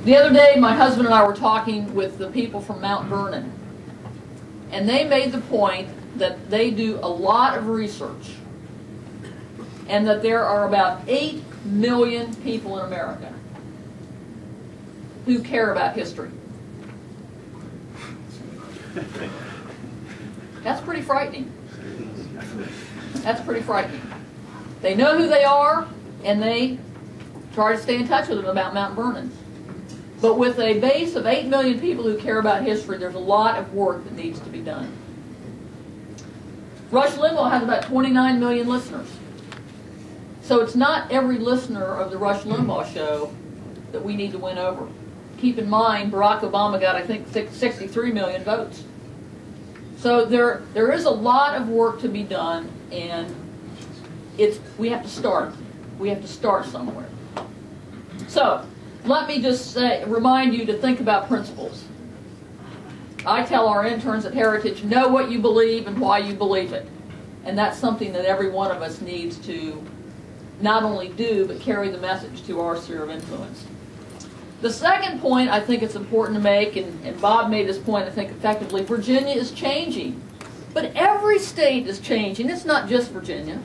The other day, my husband and I were talking with the people from Mount Vernon, and they made the point that they do a lot of research, and that there are about 8 million people in America who care about history. That's pretty frightening. That's pretty frightening. They know who they are, and they try to stay in touch with them about Mount Vernon. But with a base of 8 million people who care about history, there's a lot of work that needs to be done. Rush Limbaugh has about 29 million listeners. So it's not every listener of the Rush Limbaugh show that we need to win over. Keep in mind, Barack Obama got, I think, 63 million votes. So there is a lot of work to be done, and we have to start. We have to start somewhere. So let me just remind you to think about principles. I tell our interns at Heritage, know what you believe and why you believe it. And that's something that every one of us needs to not only do, but carry the message to our sphere of influence. The second point I think it's important to make, and Bob made this point I think effectively, Virginia is changing. But every state is changing. It's not just Virginia.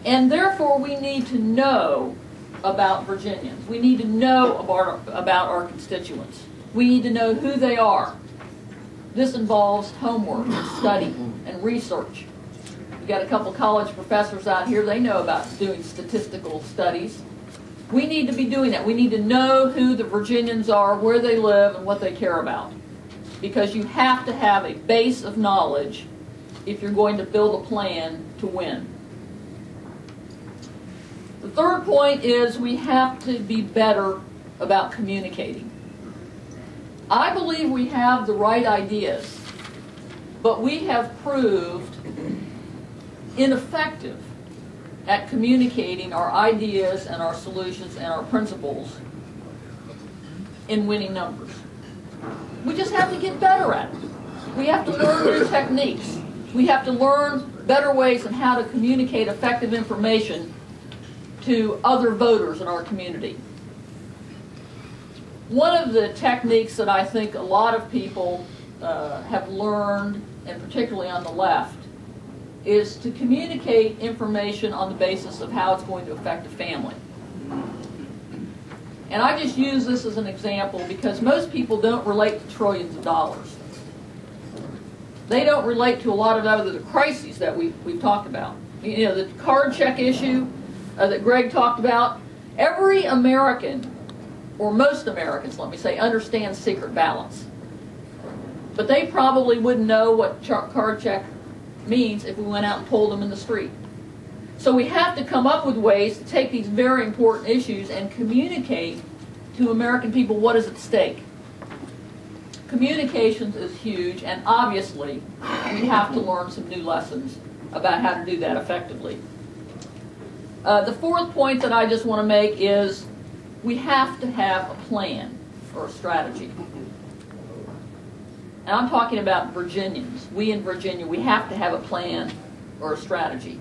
And therefore we need to know about Virginians. We need to know about our constituents. We need to know who they are. This involves homework and study and research. We've got a couple college professors out here. They know about doing statistical studies. We need to be doing that. We need to know who the Virginians are, where they live, and what they care about. Because you have to have a base of knowledge if you're going to build a plan to win. The third point is we have to be better about communicating. I believe we have the right ideas, but we have proved ineffective at communicating our ideas and our solutions and our principles in winning numbers. We just have to get better at it. We have to learn new techniques. We have to learn better ways on how to communicate effective information to other voters in our community. One of the techniques that I think a lot of people have learned, and particularly on the left, is to communicate information on the basis of how it's going to affect a family. And I just use this as an example because most people don't relate to trillions of dollars. They don't relate to a lot of other crises that we've talked about. You know, the card check issue that Greg talked about. Every American, or most Americans, let me say, understands secret balance. But they probably wouldn't know what card check means if we went out and told them in the street. So we have to come up with ways to take these very important issues and communicate to American people what is at stake. Communications is huge, and obviously we have to learn some new lessons about how to do that effectively. The fourth point that I just want to make is we have to have a plan or a strategy. And I'm talking about Virginians. We in Virginia, we have to have a plan or a strategy.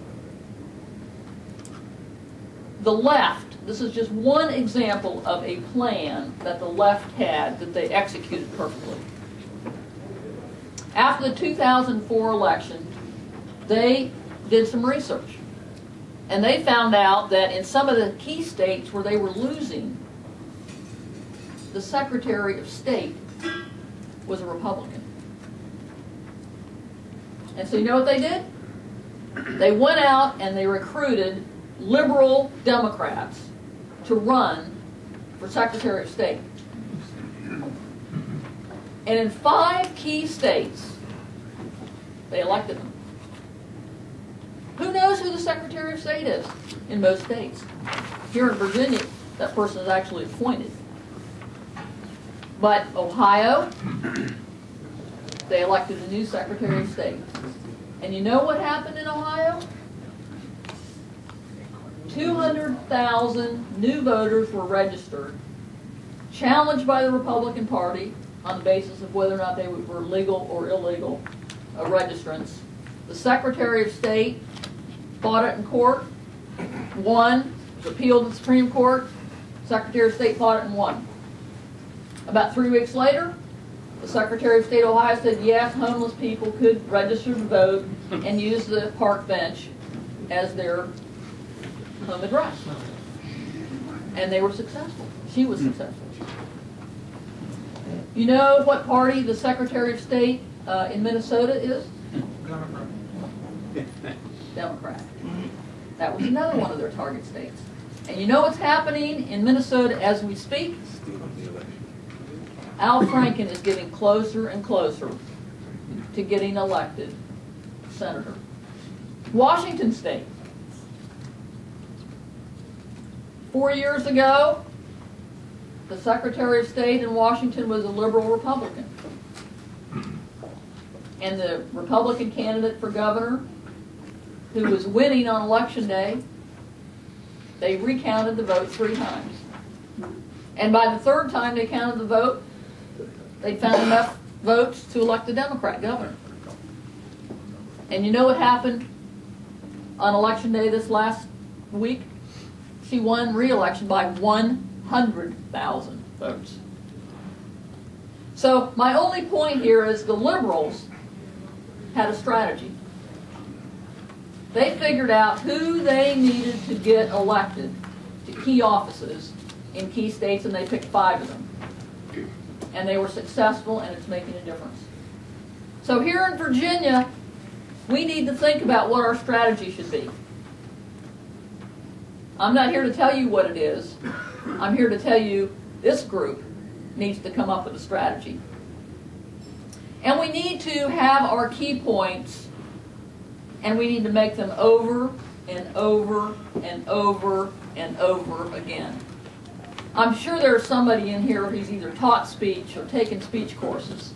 The left, this is just one example of a plan that the left had that they executed perfectly. After the 2004 election, they did some research. And they found out that in some of the key states where they were losing, the Secretary of State was a Republican. And so you know what they did? They went out and they recruited liberal Democrats to run for Secretary of State. And in 5 key states, they elected them. Who knows who the Secretary of State is in most states? Here in Virginia, that person is actually appointed. But Ohio, they elected a new Secretary of State. And you know what happened in Ohio? 200,000 new voters were registered, challenged by the Republican Party on the basis of whether or not they were legal or illegal registrants. The Secretary of State fought it in court, won, was appealed to the Supreme Court. Secretary of State fought it and won. About 3 weeks later, the Secretary of State of Ohio said yes, homeless people could register to vote and use the park bench as their home address. And they were successful. She was successful. You know what party the Secretary of State in Minnesota is? Democrat. That was another one of their target states. And you know what's happening in Minnesota as we speak? Al Franken is getting closer and closer to getting elected senator. Washington State. 4 years ago, the Secretary of State in Washington was a liberal Republican. And the Republican candidate for governor, who was winning on election day, they recounted the vote 3 times. And by the 3rd time they counted the vote, they found enough votes to elect a Democrat governor. And you know what happened on election day this last week? She won re-election by 100,000 votes. So my only point here is the liberals had a strategy. They figured out who they needed to get elected to key offices in key states, and they picked 5 of them. And they were successful, and it's making a difference. So here in Virginia, we need to think about what our strategy should be. I'm not here to tell you what it is. I'm here to tell you this group needs to come up with a strategy. And we need to have our key points, and we need to make them over and over and over and over again. I'm sure there's somebody in here who's either taught speech or taken speech courses,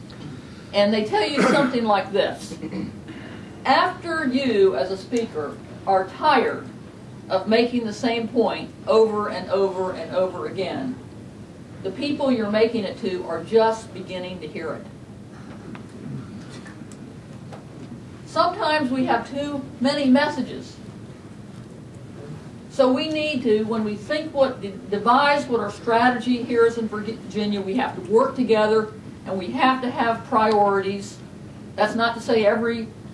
and they tell you something like this. After you, as a speaker, are tired of making the same point over and over and over again, the people you're making it to are just beginning to hear it. Sometimes we have too many messages. So we need to, when we think devise what our strategy here is in Virginia, we have to work together and we have to have priorities. That's not to say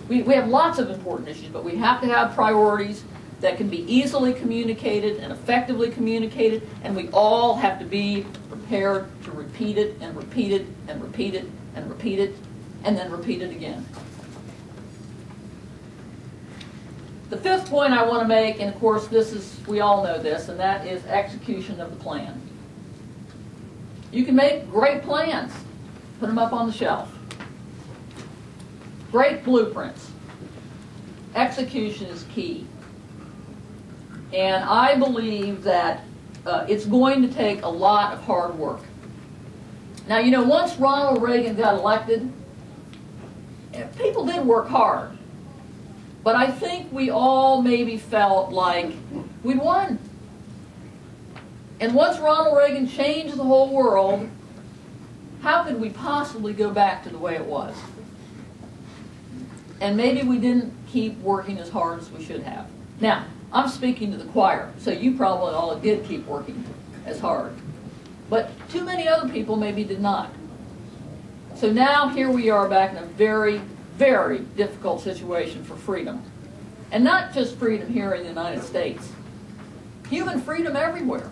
we have lots of important issues, but we have to have priorities that can be easily communicated and effectively communicated, and we all have to be prepared to repeat it and repeat it and repeat it and repeat it and then repeat it again. The 5th point I want to make, and of course we all know this, and that is execution of the plan. You can make great plans, put them up on the shelf. Great blueprints. Execution is key. And I believe that it's going to take a lot of hard work. Now, you know, once Ronald Reagan got elected, people did work hard. But I think we all maybe felt like we'd won. And once Ronald Reagan changed the whole world, how could we possibly go back to the way it was? And maybe we didn't keep working as hard as we should have. Now, I'm speaking to the choir, so you probably all did keep working as hard. But too many other people maybe did not. So now here we are back in a very, very difficult situation for freedom. And not just freedom here in the United States. Human freedom everywhere.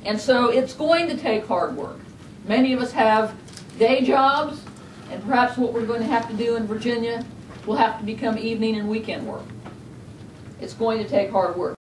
And so it's going to take hard work. Many of us have day jobs, and perhaps what we're going to have to do in Virginia will have to become evening and weekend work. It's going to take hard work.